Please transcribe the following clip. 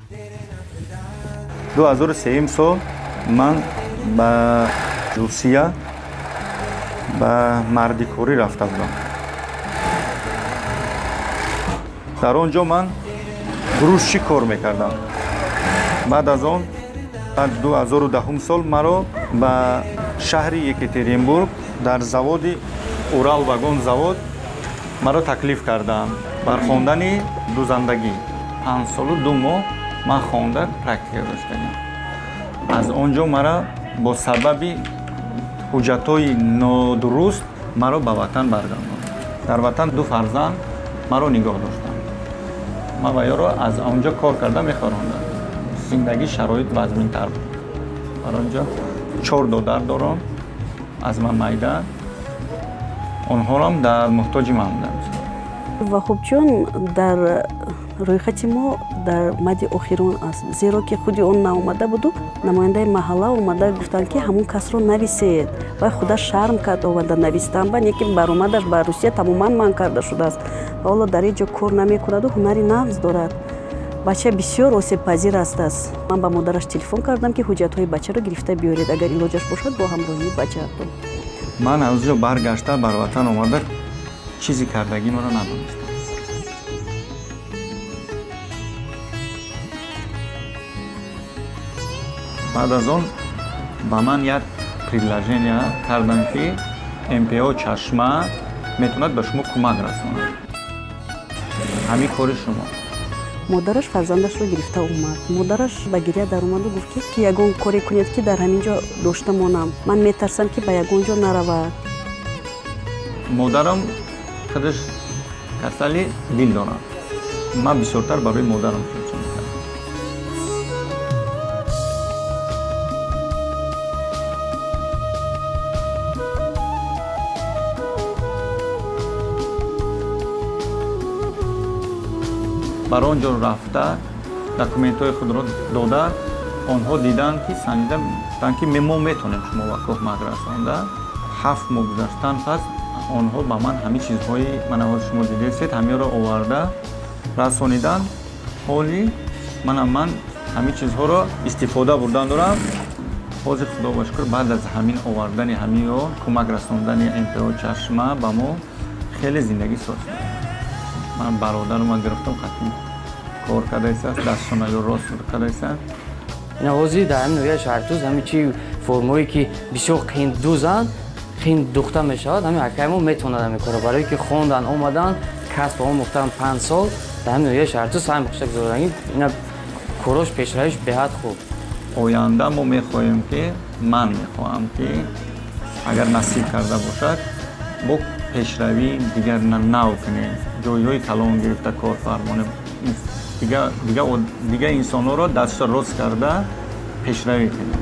2003 сол ман ба Русия ба мардикорӣ рафта будам. дар он ҷо ман грузчӣ кор мекардам. баъд аз он 2010 сол маро ба шаҳри Екатеринбург дар заводи Урал вагон завод маро таклиф карданд бар хондани дузандагӣ. 5 солу 2 моҳ ман хонда практика доштам. аз он ҷо мара бо сабаби ҳуҷҷатҳои нодуруст маро ба ватан баргардонд. дар ватан 2 фарзанд маро нигоҳ доштанд. ман ва ёро аз он ҷо кор карда мехорондам. зиндагӣ шароит вазминтар буд. дар он ҷо 4 додар дорам аз ман майда. онҳорам дар муҳтоҷи ман буданд. Ваҳобҷон дар рӯйхати мо дар мадди охирон аст, зеро ки худи он наомада буду, намояндаи маҳалла омада гуфтанд ки ҳамон касро нависед. Вай худа шарм кард омада навистан, ба неки баромадаш ба Русия тамоман манъ карда шудааст. ҳоло дар ин ҷо кор намекунаду ҳунари нағз дорад. бача бисёр осебпазир астааст. ман ба модараш телефон кардам ки ҳуҷҷатҳои бачаро гирифта биёред, агар илоҷаш бошад бо ҳамроҳии бача. ман аз ҷо баргашта бар ватан омада чизи кардагимро надонистам. баъд аз он ба ман як предложение карданд ки МПО Чашма метавонад ба шумо кӯмак расонад. ҳамин кори шумо. модараш фарзандашро гирифта омад. модараш ба гирия даромаду гуфт ки ягон коре кунед ки дар ҳамин ҷо дошта монам. ман метарсам ки ба ягон ҷо наравад. модарам худаш касали дил дорад. ман бисёртар барои модарам фикр мекардам. бар он ҷо рафта документҳои худро дода онҳо диданд ки санҷида гуфтанд ки мо метонем шумо ба кӯмак расонда. 7 моҳ гузаштан пас онҳо ба ман ҳамин чизҳои манавҳои шумо дидесед ҳамиро оварда расонидан. ҳоли ман ҳамин чизҳоро истифода бурдан дорам. ҳозир худо ба шукр баъд аз ҳамин овардани ҳамиро кӯмак расондани МПО Чашма ба мо хеле зиндагӣ соз шуд. ман бародарам гирифтам қатъи кор кардааст, дастшонаё рост кардааст. навози дар ҳамин ноҳияи шаҳртӯз ҳамин чи формое ки бисёр қин дузанд қин духта мешавад, ҳамин акаи мо метавонад ҳамин кора барое ки хондан омадан касб омӯхтан 5 сол дар ҳамин ноҳияи шаҳртӯз саҳм бахшак зоранги ина корош пешравиш беҳад хуб. оянда мо мехоҳем ки ман мехоҳам ки агар насиб карда бошад бо пешравӣ дигар нав кунем, ҷойҳои калон гирифта кор фармонем, дигар инсонҳоро дастша рост карда пешравӣ кунем.